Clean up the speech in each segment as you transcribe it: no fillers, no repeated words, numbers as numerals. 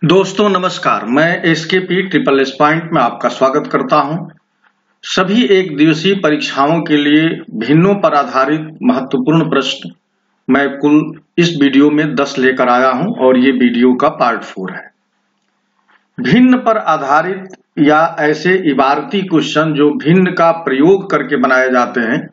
दोस्तों नमस्कार, मैं एसकेपी ट्रिपल एस पॉइंट में आपका स्वागत करता हूं। सभी एक दिवसीय परीक्षाओं के लिए भिन्नों पर आधारित महत्वपूर्ण प्रश्न मैं कुल इस वीडियो में 10 लेकर आया हूं और ये वीडियो का पार्ट 4 है। भिन्न पर आधारित या ऐसे इबारती क्वेश्चन जो भिन्न का प्रयोग करके बनाए जाते हैं,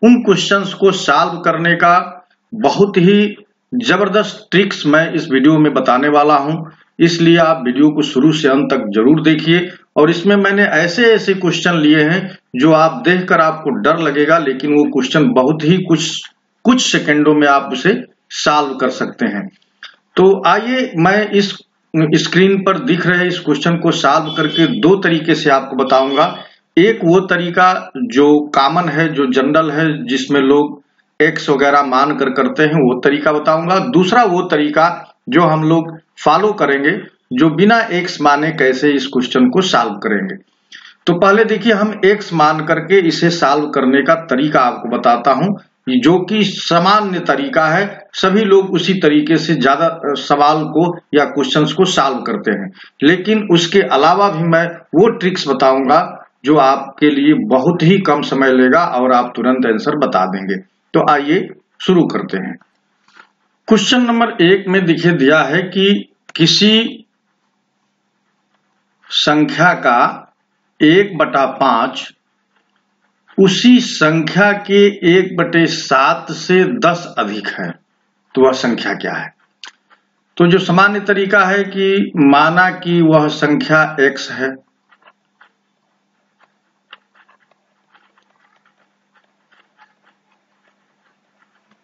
उन क्वेश्चंस को सॉल्व करने का बहुत ही जबरदस्त ट्रिक्स मैं इस वीडियो में बताने वाला हूं। इसलिए आप वीडियो को शुरू से अंत तक जरूर देखिए। और इसमें मैंने ऐसे क्वेश्चन लिए हैं जो आप देखकर आपको डर लगेगा, लेकिन वो क्वेश्चन बहुत ही कुछ सेकंडों में आप उसे सॉल्व कर सकते हैं। तो आइए मैं इस स्क्रीन पर दिख रहे इस क्वेश्चन को सॉल्व करके दो तरीके से आपको बताऊंगा। एक वो तरीका जो कॉमन है, जो जनरल है, जिसमें लोग एक्स वगैरह मान कर करते हैं, वो तरीका बताऊंगा। दूसरा वो तरीका जो हम लोग फॉलो करेंगे, जो बिना एक्स माने कैसे इस क्वेश्चन को सॉल्व करेंगे। तो पहले देखिए, हम एक्स मान करके इसे सॉल्व करने का तरीका आपको बताता हूं, जो कि सामान्य तरीका है। सभी लोग उसी तरीके से ज्यादा सवाल को या क्वेश्चंस को सॉल्व करते हैं, लेकिन उसके अलावा भी मैं वो ट्रिक्स बताऊंगा जो आपके लिए बहुत ही कम समय लेगा और आप तुरंत आंसर बता देंगे। तो आइए शुरू करते हैं। क्वेश्चन नंबर 1 में देखिए दिया है कि किसी संख्या का 1/5 उसी संख्या के 1/7 से 10 अधिक है, तो वह संख्या क्या है। तो जो सामान्य तरीका है कि माना कि वह संख्या x है,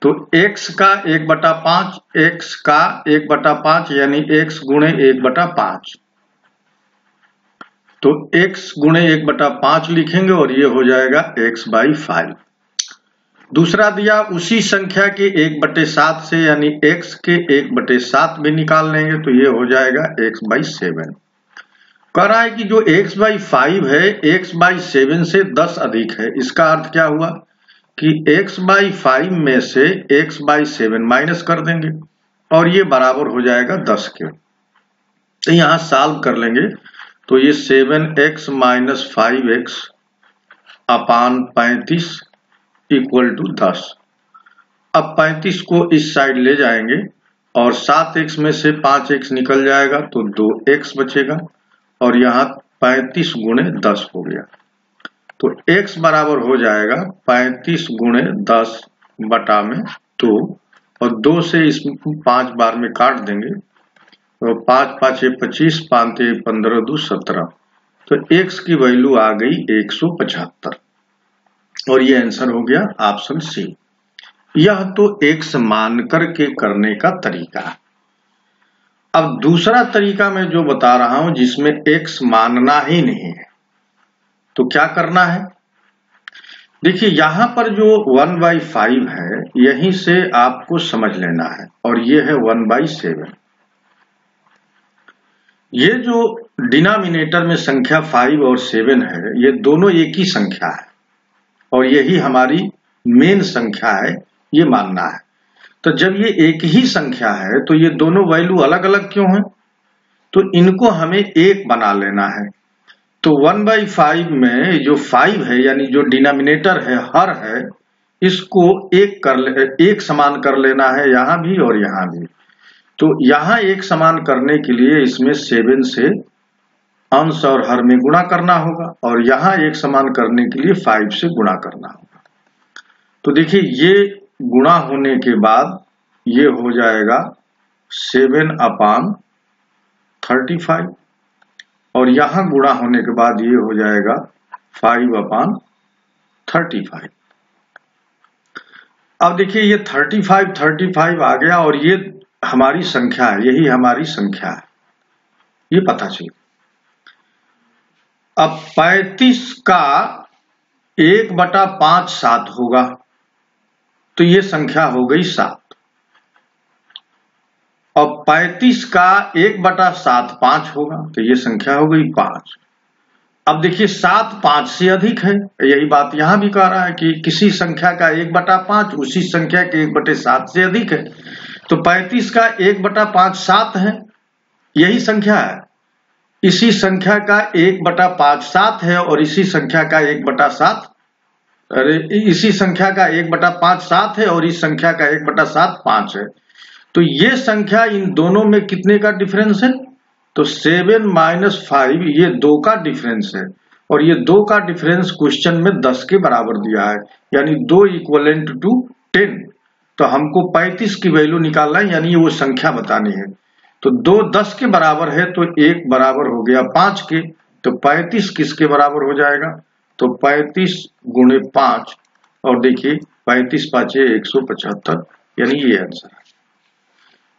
तो x का 1/5, x का 1/5 यानी x गुणे 1/5, तो x गुणे 1/5 लिखेंगे और ये हो जाएगा x/5। दूसरा दिया उसी संख्या के 1/7 से, यानी x के 1/7 भी निकाल लेंगे तो ये हो जाएगा x/7। कह रहा है कि जो x/5 है x/7 से 10 अधिक है। इसका अर्थ क्या हुआ कि x/5 में से x/7 माइनस कर देंगे और ये बराबर हो जाएगा 10 के। तो यहां सॉल्व कर लेंगे तो ये 7x - 5x upon 35 equal to 10। अब 35 को इस साइड ले जाएंगे और 7x में से 5x निकल जाएगा तो 2x बचेगा और यहाँ 35 गुणे 10 हो गया। तो x बराबर हो जाएगा 35 गुणे 10 बटा में 2, और 2 से इसमें 5 बार में काट देंगे तो 5 × 5 = 25, 5 × 3 = 15, 2 = 17। तो x की वैल्यू आ गई 175 और ये आंसर हो गया ऑप्शन सी। यह तो x मान करके करने का तरीका है। अब दूसरा तरीका मैं जो बता रहा हूं जिसमें x मानना ही नहीं है, तो क्या करना है। देखिए यहां पर जो 1/5 है, यहीं से आपको समझ लेना है, और ये है 1/7। ये जो डिनोमिनेटर में संख्या 5 और 7 है, ये दोनों एक ही संख्या है और यही हमारी मेन संख्या है, ये मानना है। तो जब ये एक ही संख्या है तो ये दोनों वैल्यू अलग अलग क्यों है, तो इनको हमें एक बना लेना है। तो 1/5 में जो 5 है, यानी जो डिनोमिनेटर है, हर है, इसको एक समान कर लेना है, यहां भी और यहां भी। तो यहां एक समान करने के लिए इसमें 7 से अंश और हर में गुणा करना होगा, और यहां एक समान करने के लिए 5 से गुणा करना होगा। तो देखिए ये गुणा होने के बाद ये हो जाएगा 7/35, और यहां गुणा होने के बाद ये हो जाएगा 5/35। अब देखिए ये 35 आ गया और ये हमारी संख्या है, यही हमारी संख्या है, ये पता चलिए। अब 35 का 1/5 7 होगा, तो ये संख्या हो गई 7। अब 35 का 1/7 5 होगा, तो ये संख्या हो गई 5। अब देखिए 7 5 से अधिक है, यही बात यहां भी कह रहा है कि किसी संख्या का 1/5 उसी संख्या के 1/7 से अधिक है। तो 35 का 1/5 7 है, यही संख्या है। इसी संख्या का 1/5 7 है और इसी संख्या का 1/7 इसी संख्या का 1/5 7 है और इस संख्या का 1/7 5 है। तो ये संख्या इन दोनों में कितने का डिफरेंस है? तो 7 - 5 ये 2 का डिफरेंस है और ये 2 का डिफरेंस क्वेश्चन में 10 के बराबर दिया है, यानी 2 इक्वलेंट टू 10। तो हमको 35 की वैल्यू निकालना है, यानी वो संख्या बतानी है। तो 2 10 के बराबर है तो 1 बराबर हो गया 5 के, तो 35 किसके बराबर हो जाएगा? तो 35 गुणे 5 और देखिए 35 5 175, यानी ये आंसर है।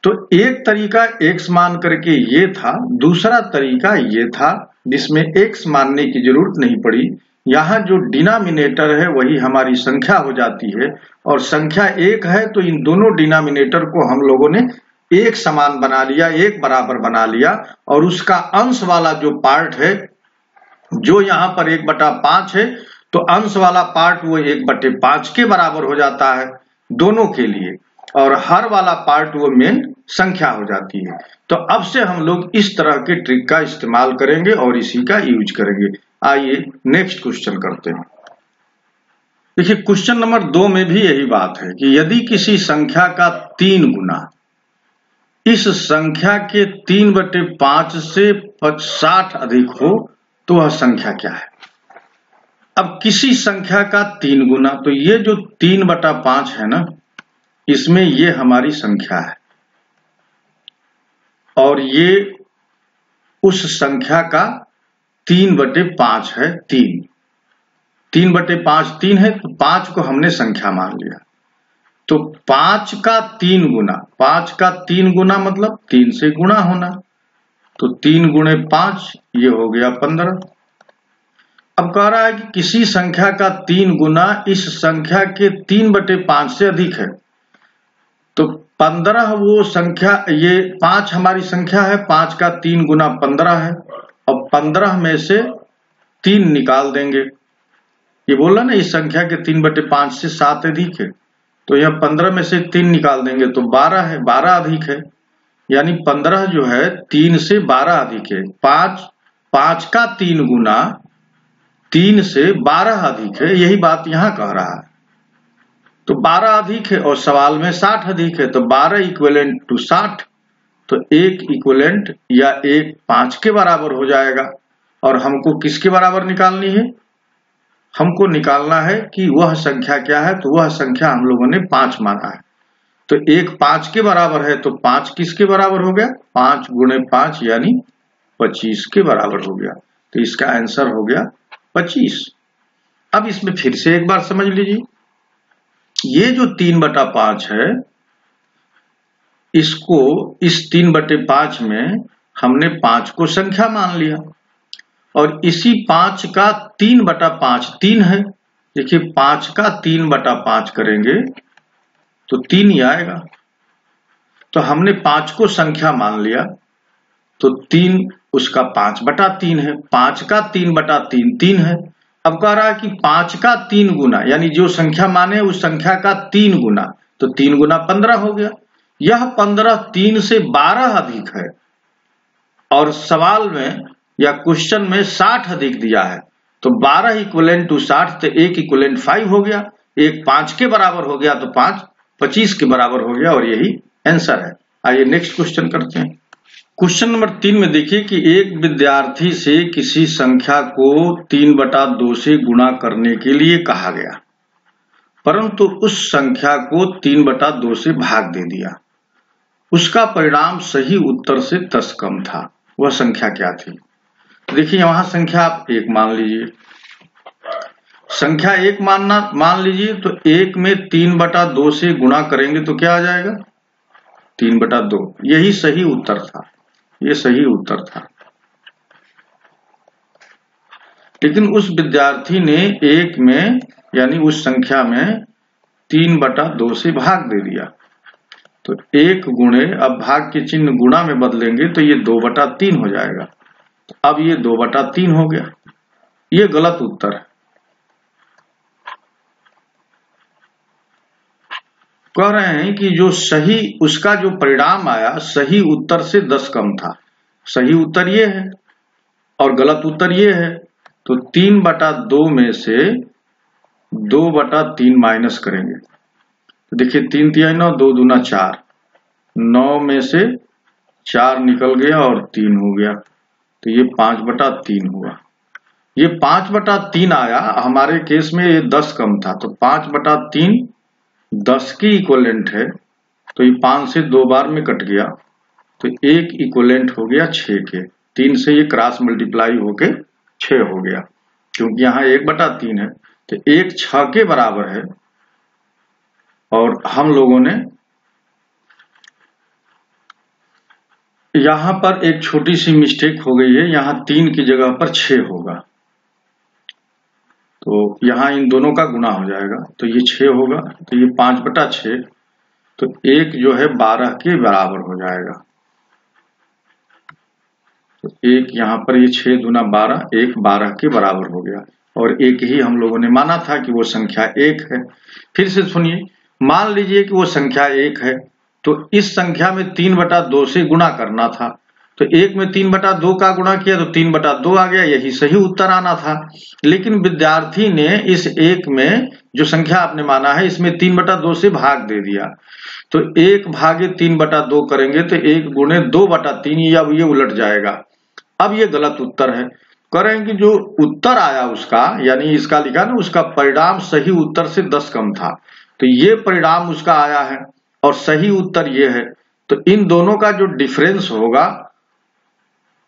तो एक तरीका x मान करके ये था, दूसरा तरीका ये था जिसमें x मानने की जरूरत नहीं पड़ी। यहाँ जो डिनोमिनेटर है वही हमारी संख्या हो जाती है और संख्या 1 है तो इन दोनों डिनोमिनेटर को हम लोगों ने एक समान बना लिया, एक बराबर बना लिया और उसका अंश वाला जो पार्ट है, जो यहाँ पर 1/5 है, तो अंश वाला पार्ट वो 1/5 के बराबर हो जाता है दोनों के लिए और हर वाला पार्ट वो मेन संख्या हो जाती है। तो अब से हम लोग इस तरह के ट्रिक का इस्तेमाल करेंगे और इसी का यूज करेंगे। आइए नेक्स्ट क्वेश्चन करते हैं। देखिए क्वेश्चन नंबर 2 में भी यही बात है कि यदि किसी संख्या का 3 गुना इस संख्या के 3/5 से 60 अधिक हो तो वह संख्या क्या है? अब किसी संख्या का 3 गुना, तो ये जो 3/5 है ना, इसमें ये हमारी संख्या है और ये उस संख्या का 3/5 है। 3/5 3 है तो 5 को हमने संख्या मान लिया। तो 5 का 3 गुना, 5 का 3 गुना मतलब 3 से गुणा होना, तो 3 गुणे 5 ये हो गया 15। अब कह रहा है कि किसी संख्या का 3 गुना इस संख्या के 3/5 से अधिक है, तो 15 वो संख्या, ये 5 हमारी संख्या है, 5 का 3 गुना 15 है और 15 में से 3 निकाल देंगे। ये बोला ना इस संख्या के 3/5 से 7 अधिक है, तो यह 15 में से 3 निकाल देंगे तो 12 है, 12 अधिक है, यानी 15 जो है 3 से 12 अधिक है। 5 का 3 गुना 3 से 12 अधिक है, यही बात यहां कह रहा है। तो 12 अधिक है और सवाल में 60 अधिक है, तो 12 इक्विवेलेंट टू 60, तो 1 इक्विवेलेंट या 1 5 के बराबर हो जाएगा। और हमको किसके बराबर निकालनी है? हमको निकालना है कि वह संख्या क्या है, तो वह संख्या हम लोगों ने 5 माना है। तो 1 5 के बराबर है, तो 5 किसके बराबर हो गया? 5 गुणे 5 यानी 25 के बराबर हो गया। तो इसका आंसर हो गया 25। अब इसमें फिर से एक बार समझ लीजिए, ये जो 3/5 है, इसको इस 3/5 में हमने 5 को संख्या मान लिया और इसी 5 का 3/5 3 है। देखिए 5 का 3/5 करेंगे तो 3 ही आएगा। तो हमने 5 को संख्या मान लिया तो 3 उसका 5/3 है। 5 का 3/3 3 है। अब कह रहा है कि 5 का 3 गुना, यानी जो संख्या माने उस संख्या का 3 गुना, तो 3 गुना 15 हो गया। यह 15 3 से 12 अधिक है और सवाल में या क्वेश्चन में 60 अधिक दिया है, तो 12 इक्विवेलेंट टू 60, तो 1 इक्विवेलेंट 5 हो गया। 1 5 के बराबर हो गया तो 5 25 के बराबर हो गया और यही आंसर है। आइए नेक्स्ट क्वेश्चन करते हैं। क्वेश्चन नंबर 3 में देखिए कि एक विद्यार्थी से किसी संख्या को 3/2 से गुणा करने के लिए कहा गया, परंतु उस संख्या को 3/2 से भाग दे दिया। उसका परिणाम सही उत्तर से 10 कम था। वह संख्या क्या थी? देखिए वहां संख्या आप 1 मान लीजिए, संख्या 1 मान लीजिए, तो 1 में 3/2 से गुणा करेंगे तो क्या आ जाएगा? 3/2। यही सही उत्तर था, ये सही उत्तर था। लेकिन उस विद्यार्थी ने 1 में यानी उस संख्या में 3/2 से भाग दे दिया, तो 1 गुणे, अब भाग के चिन्ह गुणा में बदलेंगे तो ये 2/3 हो जाएगा। तो अब ये 2/3 हो गया। ये गलत उत्तर है। कह रहे हैं कि जो सही, उसका जो परिणाम आया सही उत्तर से 10 कम था। सही उत्तर ये है और गलत उत्तर ये है। तो 3/2 में से 2/3 माइनस करेंगे तो देखिए 3 तिया 9, 2 दूना 4, 9 में से 4 निकल गया और 3 हो गया, तो ये 5/3 हुआ। ये 5/3 आया, हमारे केस में ये 10 कम था, तो 5/3 10 की इक्वलेंट है, तो ये 5 से 2 बार में कट गया, तो 1 इक्वलेंट हो गया 6 के। 3 से ये क्रॉस मल्टीप्लाई होके 6 हो गया, क्योंकि यहाँ 1/3 है, तो 1 6 के बराबर है। और हम लोगों ने यहां पर एक छोटी सी मिस्टेक हो गई है, यहां 3 की जगह पर 6 होगा, तो यहां इन दोनों का गुना हो जाएगा, तो ये 6 होगा, तो ये 5/6, तो 1 जो है 12 के बराबर हो जाएगा। तो 1 यहां पर ये 6 दूना 12, 1 12 के बराबर हो गया, और 1 ही हम लोगों ने माना था कि वो संख्या 1 है। फिर से सुनिए, मान लीजिए कि वो संख्या 1 है, तो इस संख्या में 3/2 से गुणा करना था, तो 1 में 3/2 का गुणा किया तो 3/2 आ गया, यही सही उत्तर आना था। लेकिन विद्यार्थी ने इस 1 में जो संख्या आपने माना है, इसमें 3/2 से भाग दे दिया, तो 1 भागे 3/2 करेंगे तो 1 गुणे 2/3, अब ये उलट जाएगा। अब ये गलत उत्तर है। करेंगे जो उत्तर आया उसका, यानी इसका लिखा ना, उसका परिणाम सही उत्तर से 10 कम था, तो ये परिणाम उसका आया है और सही उत्तर ये है, तो इन दोनों का जो डिफरेंस होगा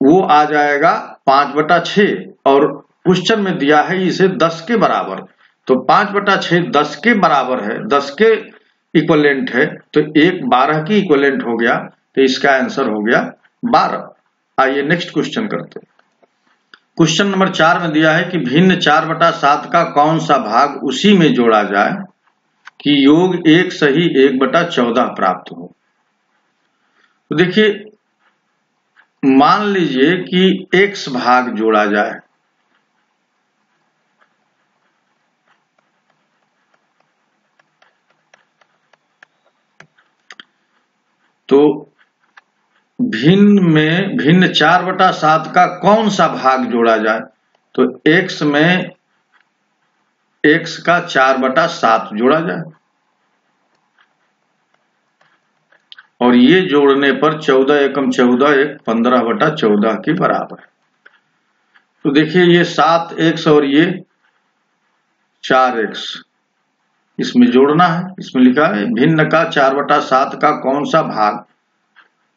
वो आ जाएगा 5/6, और क्वेश्चन में दिया है इसे 10 के बराबर, तो 5/6 10 के बराबर है, 10 के इक्वलेंट है, तो 1 12 की इक्वलेंट हो गया, तो इसका आंसर हो गया 12। आइए नेक्स्ट क्वेश्चन करते हैं। क्वेश्चन नंबर 4 में दिया है कि भिन्न 4/7 का कौन सा भाग उसी में जोड़ा जाए कि योग 1 सही 1/14 प्राप्त हो। तो देखिए, मान लीजिए कि x भाग जोड़ा जाए, तो भिन्न 4/7 का कौन सा भाग जोड़ा जाए, तो x में x का 4/7 जोड़ा जाए, और ये जोड़ने पर 14 एकम 14, 1 15/14 के बराबर है। तो देखिए ये 7x और ये 4x, इसमें जोड़ना है। इसमें लिखा है भिन्न का 4/7 का कौन सा भाग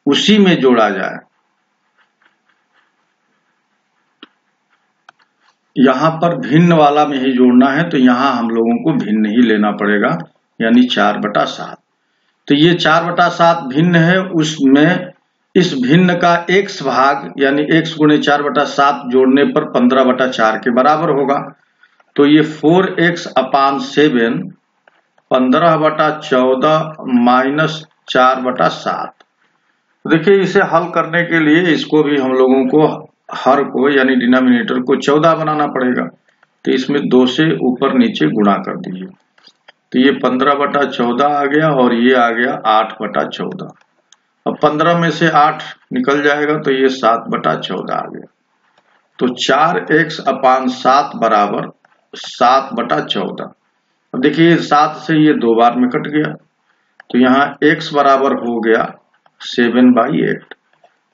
उसी में जोड़ा जाए। यहां पर भिन्न वाला में ही जोड़ना है, तो यहां हम लोगों को भिन्न ही लेना पड़ेगा, यानी 4/7। तो ये 4/7 भिन्न है, उसमें इस भिन्न का x भाग यानी x गुणे 4/7 जोड़ने पर 15/4 के बराबर होगा, तो ये 4x/7 15/14 माइनस 4/7। देखिए इसे हल करने के लिए इसको भी हम लोगों को हर को यानी डिनोमिनेटर को 14 बनाना पड़ेगा, तो इसमें 2 से ऊपर नीचे गुणा कर दीजिए, तो ये 15/14 आ गया और ये आ गया 8/14। अब 15 में से 8 निकल जाएगा, तो ये 7/14 आ गया, तो 4x/7 बराबर 7/14। अब देखिए 7 से ये 2 बार में कट गया, तो यहाँ x बराबर हो गया 7/8,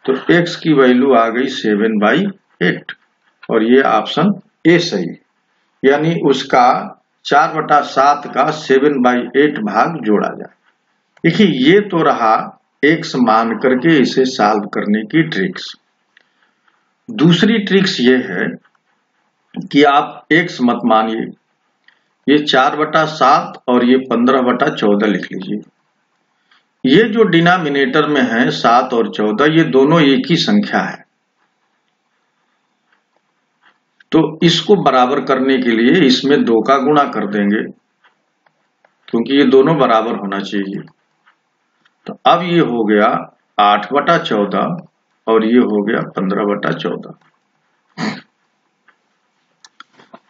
तो x की वैल्यू आ गई 7/8, और ये ऑप्शन ए सही, यानी उसका 4/7 का 7/8 भाग जोड़ा जाए। देखिए ये तो रहा x मान करके इसे सॉल्व करने की ट्रिक्स। दूसरी ट्रिक्स ये है कि आप x मत मानिए, ये 4/7 और ये 15/14 लिख लीजिए। ये जो डिनोमिनेटर में है 7 और 14, ये दोनों एक ही संख्या है, तो इसको बराबर करने के लिए इसमें 2 का गुणा कर देंगे, क्योंकि ये दोनों बराबर होना चाहिए। तो अब ये हो गया 8/14 और ये हो गया 15/14।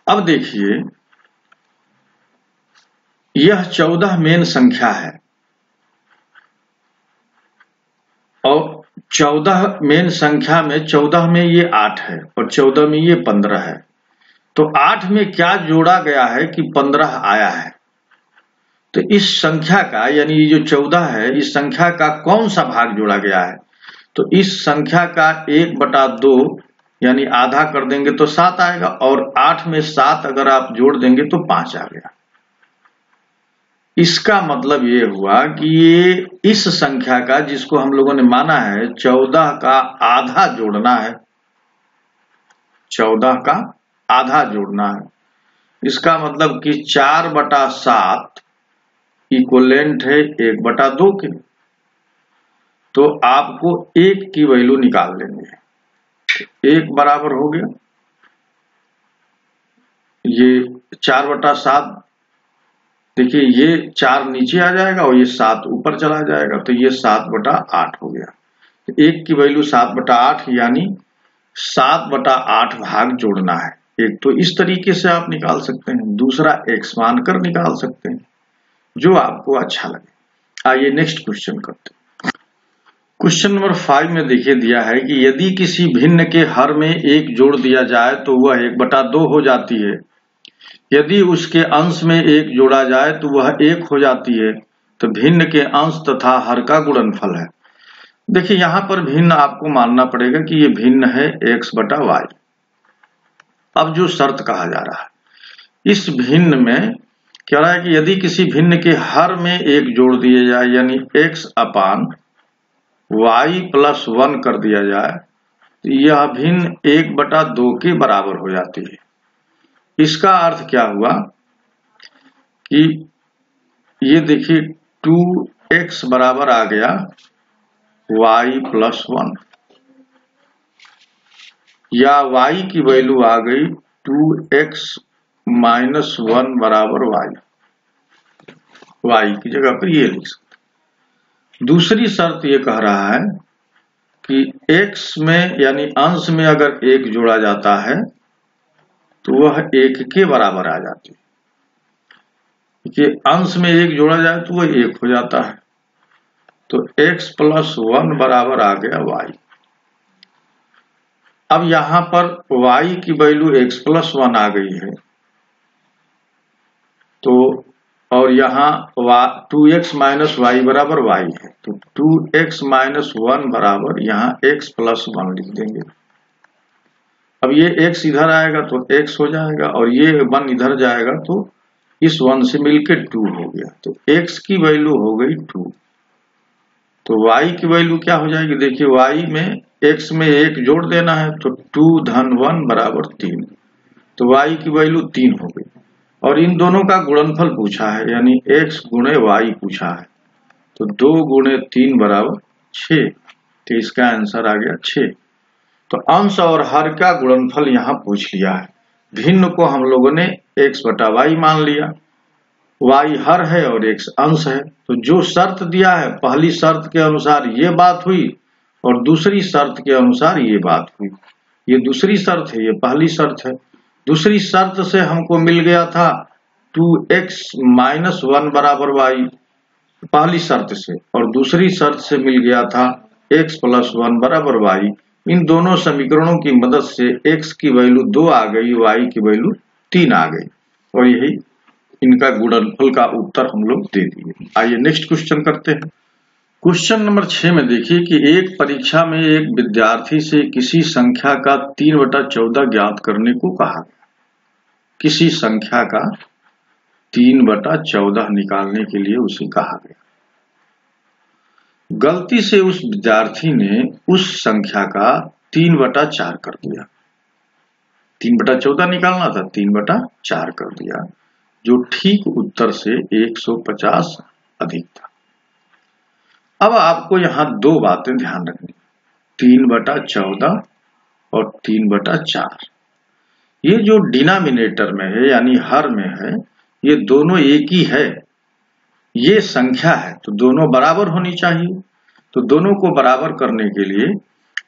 अब देखिए यह 14 मेन संख्या है और 14 मेन संख्या में 14 में ये 8 है और 14 में ये 15 है। तो 8 में क्या जोड़ा गया है कि 15 आया है। तो इस संख्या का यानी ये जो 14 है इस संख्या का कौन सा भाग जोड़ा गया है। तो इस संख्या का 1/2 यानी आधा कर देंगे तो 7 आएगा और 8 में 7 अगर आप जोड़ देंगे तो 5 आ गया। इसका मतलब ये हुआ कि ये इस संख्या का जिसको हम लोगों ने माना है 14 का आधा जोड़ना है, 14 का आधा जोड़ना है। इसका मतलब कि 4/7 इक्वलेंट है 1/2 के। तो आपको 1 की वैल्यू निकाल लेंगे। 1 बराबर हो गया ये 4/7। देखिए ये 4 नीचे आ जाएगा और ये 7 ऊपर चला जाएगा तो ये 7/8 हो गया। 1 की वैल्यू 7/8 यानी 7/8 भाग जोड़ना है। एक तो इस तरीके से आप निकाल सकते हैं, दूसरा x मानकर निकाल सकते हैं, जो आपको अच्छा लगे। आइए नेक्स्ट क्वेश्चन करते हैं। क्वेश्चन नंबर 5 में देखिए दिया है कि यदि किसी भिन्न के हर में 1 जोड़ दिया जाए तो वह 1/2 हो जाती है। यदि उसके अंश में 1 जोड़ा जाए तो वह 1 हो जाती है। तो भिन्न के अंश तथा हर का गुणनफल है। देखिए यहां पर भिन्न आपको मानना पड़ेगा कि ये भिन्न है x/y। अब जो शर्त कहा जा रहा है, इस भिन्न में क्या रहा है कि यदि किसी भिन्न के हर में 1 जोड़ दिए जाए यानी x/y+1 कर दिया जाए तो यह भिन्न 1/2 के बराबर हो जाती है। इसका अर्थ क्या हुआ कि ये देखिए 2x बराबर आ गया y+1 या y की वैल्यू आ गई 2x-1 बराबर y की जगह पर ये लिख सकते। दूसरी शर्त ये कह रहा है कि x में यानी अंश में अगर 1 जोड़ा जाता है तो वह 1 के बराबर आ जाती है। कि अंश में 1 जोड़ा जाए तो वह 1 हो जाता है। तो x+1 बराबर आ गया y। अब यहां पर y की वैल्यू x+1 आ गई है तो और यहाँ 2x-y बराबर y है तो 2x-1 बराबर यहाँ x+1 लिख देंगे। अब ये x इधर आएगा तो x हो जाएगा और ये 1 इधर जाएगा तो इस 1 से मिलके 2 हो गया। तो x की वैल्यू हो गई 2। तो y की वैल्यू क्या हो जाएगी। देखिए y में x में 1 जोड़ देना है तो 2-1 बराबर 3। तो y की वैल्यू 3 हो गई और इन दोनों का गुणनफल पूछा है यानी x गुणे y पूछा है। तो 2 गुणे 3 बराबर 6। तो इसका आंसर आ गया 6। तो अंश और हर का गुणनफल यहाँ पूछ लिया है। भिन्न को हम लोगों ने x/y मान लिया, y हर है और x अंश है। तो जो शर्त दिया है पहली शर्त के अनुसार ये बात हुई और दूसरी शर्त के अनुसार ये बात हुई। ये दूसरी शर्त है, ये पहली शर्त है। दूसरी शर्त से हमको मिल गया था 2x-1 बराबर y पहली शर्त से और दूसरी शर्त से मिल गया था x+1 बराबर y। इन दोनों समीकरणों की मदद से x की वैल्यू 2 आ गई, y की वैल्यू 3 आ गई और यही इनका गुणनफल का उत्तर हम लोग दे दिए। आइए नेक्स्ट क्वेश्चन करते हैं। क्वेश्चन नंबर 6 में देखिए कि एक परीक्षा में एक विद्यार्थी से किसी संख्या का 3/14 ज्ञात करने को कहा गया। किसी संख्या का 3/14 निकालने के लिए उसे कहा गया। गलती से उस विद्यार्थी ने उस संख्या का 3/4 कर दिया। 3/14 निकालना था, 3/4 कर दिया, जो ठीक उत्तर से 150 अधिक था। अब आपको यहां 2 बातें ध्यान रखनी, 3/14 और 3/4। ये जो डिनोमिनेटर में है यानी हर में है, ये दोनों एक ही है। ये संख्या है तो दोनों बराबर होनी चाहिए। तो दोनों को बराबर करने के लिए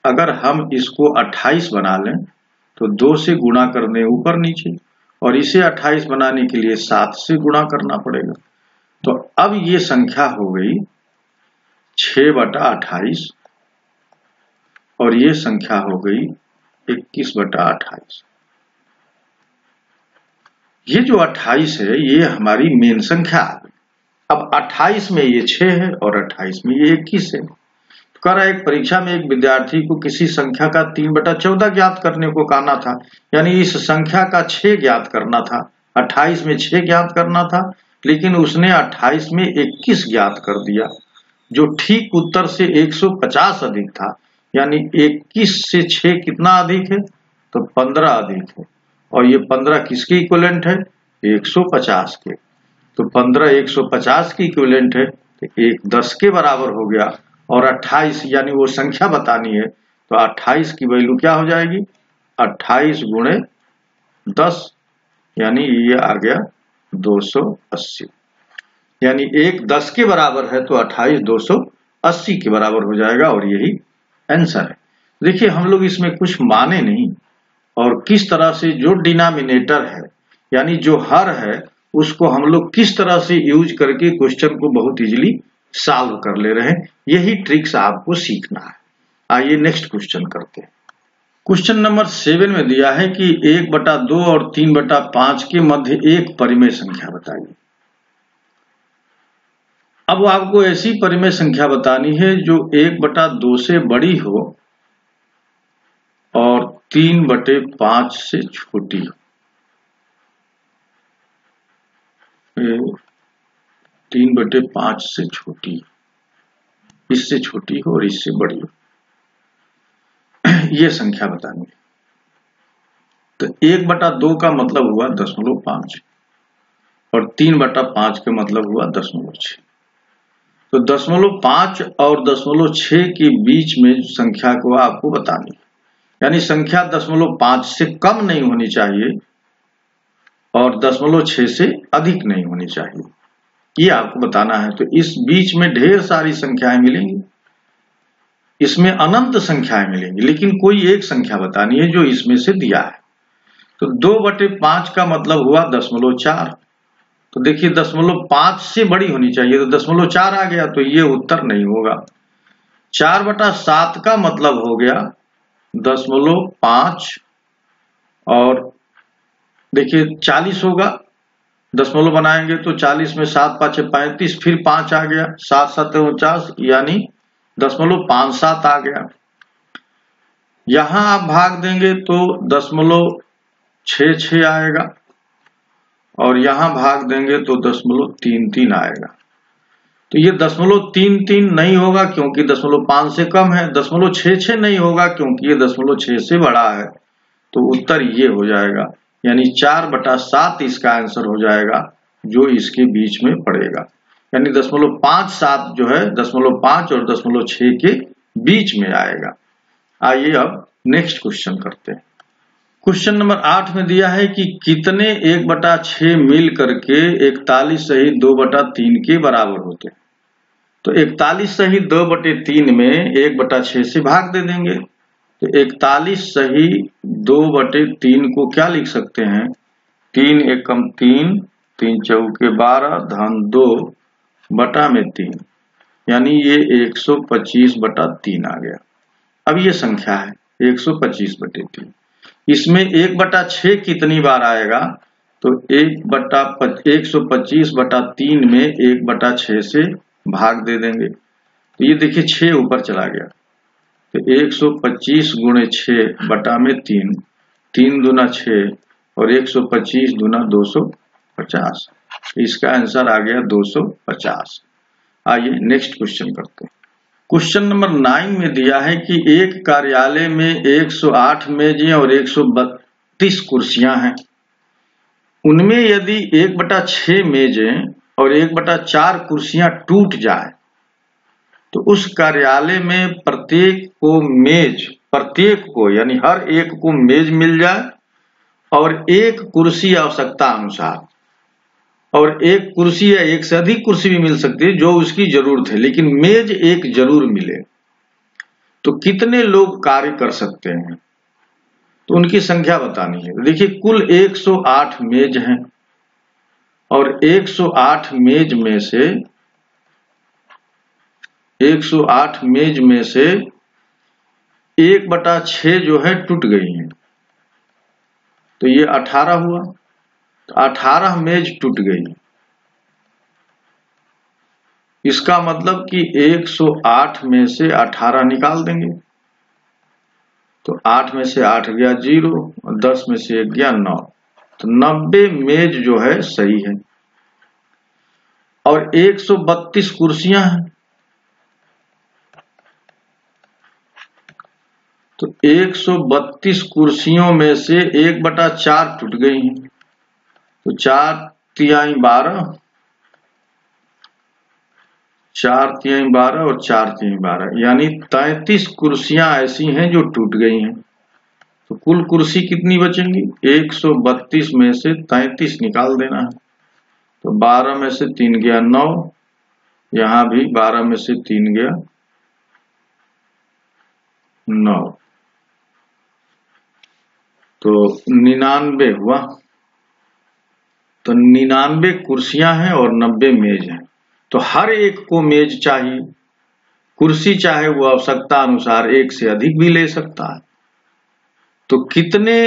अगर हम इसको 28 बना लें तो 2 से गुणा कर दें ऊपर नीचे और इसे 28 बनाने के लिए 7 से गुणा करना पड़ेगा। तो अब ये संख्या हो गई 6/28 और ये संख्या हो गई 21/28। ये जो 28 है ये हमारी मेन संख्या है। अब 28 में ये 6 है और 28 में ये 21 है। तो कह रहा है एक परीक्षा में एक विद्यार्थी को किसी संख्या का 3/14 ज्ञात करने को कहना था, यानी इस संख्या का 6 ज्ञात करना था। 28 में 6 ज्ञात करना था, लेकिन उसने 28 में 21 ज्ञात कर दिया, जो ठीक उत्तर से 150 अधिक था। यानी 21 से 6 कितना अधिक है? तो 15 अधिक है। और ये 15 किसके इक्विवेलेंट है? 150 के। तो 15 150 की इक्विवेलेंट है, तो 1 10 के बराबर हो गया। और 28 यानी वो संख्या बतानी है, तो 28 की वैल्यू क्या हो जाएगी? 28 गुणे 10, यानी ये आ गया 280। यानी 1 10 के बराबर है, तो 28 280 के बराबर हो जाएगा, और यही आंसर है। देखिए हम लोग इसमें कुछ माने नहीं, और किस तरह से जो डिनोमिनेटर है यानी जो हर है उसको हम लोग किस तरह से यूज करके क्वेश्चन को बहुत इजीली सॉल्व कर ले रहे हैं, यही ट्रिक्स आपको सीखना है। आइए नेक्स्ट क्वेश्चन करते हैं। क्वेश्चन नंबर 7 में दिया है कि 1/2 और 3/5 के मध्य एक परिमेय संख्या बताइए। अब आपको ऐसी परिमेय संख्या बतानी है जो 1/2 से बड़ी हो और 3/5 से छोटी हो। 3/5 से छोटी, इससे छोटी हो और इससे बड़ी हो, ये संख्या बतानी है। तो 1/2 का मतलब हुआ 0.5 और 3/5 का मतलब हुआ 0.6। तो 0.5 और 0.6 के बीच में संख्या को आपको बतानी है, यानी संख्या 0.5 से कम नहीं होनी चाहिए और 0.6 से अधिक नहीं होनी चाहिए, ये आपको बताना है। तो इस बीच में ढेर सारी संख्याएं मिलेंगी, इसमें अनंत संख्याएं मिलेंगी, लेकिन कोई एक संख्या बतानी है जो इसमें से दिया है। तो 2/5 का मतलब हुआ 0.4। तो देखिए 0.5 से बड़ी होनी चाहिए, तो 0.4 आ गया, तो ये उत्तर नहीं होगा। 4/7 का मतलब हो गया 0.5 और देखिए 40 होगा, दशमलव बनाएंगे तो 40 में 7 5 35, फिर 5 आ गया, 7 7 49, यानी 0.57 आ गया। यहां आप भाग देंगे तो 0.66 आएगा और यहां भाग देंगे तो 0.33 आएगा। तो ये 0.33 नहीं होगा क्योंकि 0.5 से कम है, 0.66 नहीं होगा क्योंकि ये 0.6 से बड़ा है। तो उत्तर ये हो जाएगा, यानी 4/7 इसका आंसर हो जाएगा, जो इसके बीच में पड़ेगा। यानी 0.57 जो है 0.5 और 0.6 के बीच में आएगा। आइए अब नेक्स्ट क्वेश्चन करते हैं। क्वेश्चन नंबर 8 में दिया है कि कितने 1/6 मिल करके 41 सही 2/3 के बराबर होते हैं। तो 41 सही 2/3 में 1/6 से भाग दे देंगे। तो 41 सही 2/3 को क्या लिख सकते हैं? 3 एकम 3, 3 चौके 12 धन 2 बटा में 3, यानी ये 125/3 आ गया। अब ये संख्या है 125/3। इसमें 1/6 कितनी बार आएगा? तो 125/3 में 1/6 से भाग दे देंगे। तो ये देखिए 6 ऊपर चला गया, तो 125 गुणे 6 बटा में 3, 3 दूना 6 और 125 दूना 250। इसका आंसर आ गया 250। आइए नेक्स्ट क्वेश्चन करते हैं। क्वेश्चन नंबर 9 में दिया है कि एक कार्यालय में 108 मेजें और 132 कुर्सियां हैं। उनमें यदि 1/6 मेजें और 1/4 कुर्सियां टूट जाए तो उस कार्यालय में प्रत्येक को यानी हर एक को मेज मिल जाए और एक कुर्सी आवश्यकता अनुसार, और एक कुर्सी या एक से अधिक कुर्सी भी मिल सकती है जो उसकी जरूरत है, लेकिन मेज एक जरूर मिले, तो कितने लोग कार्य कर सकते हैं? तो उनकी संख्या बतानी है। देखिए कुल 108 मेज हैं और 108 मेज में से 1/6 जो है टूट गई है, तो ये 18 हुआ, तो 18 मेज टूट गई। इसका मतलब कि 108 में से 18 निकाल देंगे, तो 8 में से 8 गया 0 और 10 में से 1 गया 9, तो 90 मेज जो है सही है। और 132 कुर्सियां हैं, तो 132 कुर्सियों में से 1/4 टूट गई हैं, तो 4 तिहाई 12, 4 तिहाई 12 और 4 तिहाई 12, यानी 33 कुर्सियां ऐसी हैं जो टूट गई हैं। तो कुल कुर्सी कितनी बचेंगी? 132 में से 33 निकाल देना है, तो 12 में से 3 गया 9, यहां भी 12 में से 3 गया 9, तो 99 हुआ। तो 99 कुर्सियां हैं और 90 मेज हैं, तो हर एक को मेज चाहिए। कुर्सी चाहे वो आवश्यकता अनुसार एक से अधिक भी ले सकता है। तो कितने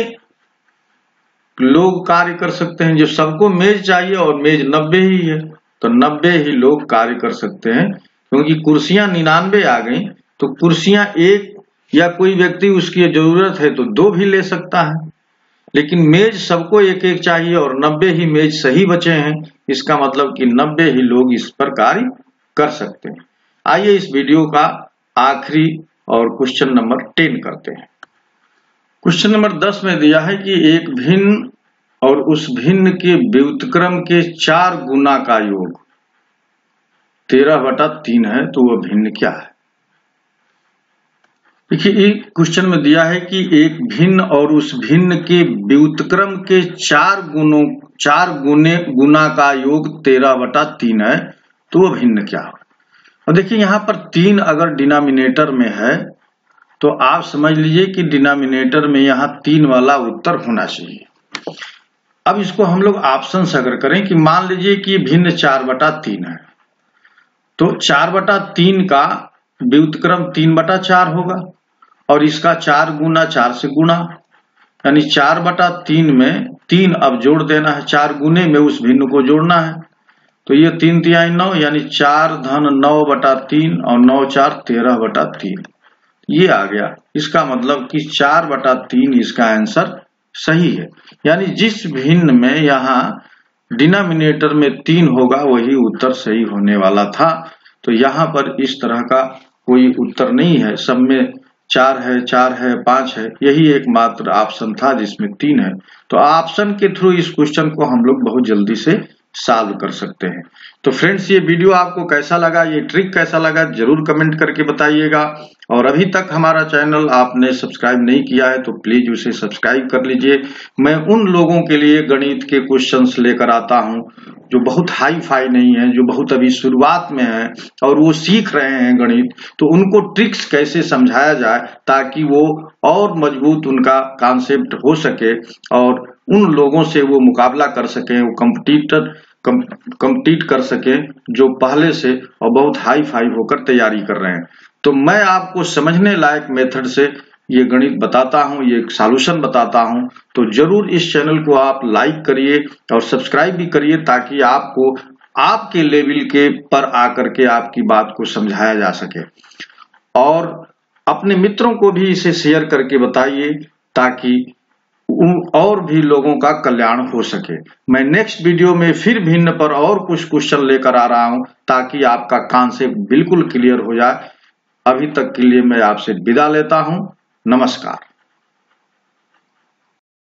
लोग कार्य कर सकते हैं? जो सबको मेज चाहिए और मेज 90 ही है, तो 90 ही लोग कार्य कर सकते हैं, क्योंकि कुर्सियां 99 आ गई, तो कुर्सियां एक या कोई व्यक्ति उसकी जरूरत है तो 2 भी ले सकता है, लेकिन मेज सबको एक एक चाहिए और 90 ही मेज सही बचे हैं। इसका मतलब कि 90 ही लोग इस पर कार्य कर सकते हैं। आइए इस वीडियो का आखिरी और क्वेश्चन नंबर 10 करते हैं। क्वेश्चन नंबर 10 में दिया है कि एक भिन्न और उस भिन्न के व्युत्क्रम के 4 गुना का योग 13/3 है, तो वह भिन्न क्या है? देखिए, क्वेश्चन में दिया है कि एक भिन्न और उस भिन्न के व्युत्क्रम के 4 गुना का योग 13/3 है, तो वह भिन्न क्या है? और देखिए, यहाँ पर 3 अगर डिनोमिनेटर में है तो आप समझ लीजिए कि डिनोमिनेटर में यहाँ 3 वाला उत्तर होना चाहिए। अब इसको हम लोग ऑप्शन अगर करें कि मान लीजिए कि भिन्न 4/3 है, तो 4/3 का व्युत्क्रम 3/4 होगा और इसका 4 गुना 4 से गुणा, यानी 4/3 में 3 अब जोड़ देना है, 4 गुने में उस भिन्न को जोड़ना है, तो ये 3 तिहाई 9, यानी 4 धन 9/3 और 9 4 13/3, ये आ गया। इसका मतलब कि 4/3 इसका आंसर सही है, यानी जिस भिन्न में यहाँ डिनोमिनेटर में 3 होगा वही उत्तर सही होने वाला था। तो यहाँ पर इस तरह का कोई उत्तर नहीं है, सब में 4 है, 4 है, 5 है, यही एकमात्र ऑप्शन था जिसमें 3 है। तो ऑप्शन के थ्रू इस क्वेश्चन को हम लोग बहुत जल्दी से सॉल्व कर सकते हैं। तो फ्रेंड्स, ये वीडियो आपको कैसा लगा, ये ट्रिक कैसा लगा, जरूर कमेंट करके बताइएगा। और अभी तक हमारा चैनल आपने सब्सक्राइब नहीं किया है तो प्लीज उसे सब्सक्राइब कर लीजिए। मैं उन लोगों के लिए गणित के क्वेश्चंस लेकर आता हूं जो बहुत हाई फाई नहीं है, जो बहुत अभी शुरुआत में है और वो सीख रहे हैं गणित, तो उनको ट्रिक्स कैसे समझाया जाए ताकि वो और मजबूत उनका कॉन्सेप्ट हो सके और उन लोगों से वो मुकाबला कर सके, वो कम्पीट कर सके जो पहले से और बहुत हाई फाई होकर तैयारी कर रहे हैं। तो मैं आपको समझने लायक मेथड से ये गणित बताता हूँ, ये सॉल्यूशन बताता हूँ, तो जरूर इस चैनल को आप लाइक करिए और सब्सक्राइब भी करिए ताकि आपको आपके लेवल के पर आकर के आपकी बात को समझाया जा सके। और अपने मित्रों को भी इसे शेयर करके बताइए ताकि और भी लोगों का कल्याण हो सके। मैं नेक्स्ट वीडियो में फिर भिन्न पर और कुछ क्वेश्चन लेकर आ रहा हूं ताकि आपका कॉन्सेप्ट बिल्कुल क्लियर हो जाए। अभी तक के लिए मैं आपसे विदा लेता हूं। नमस्कार।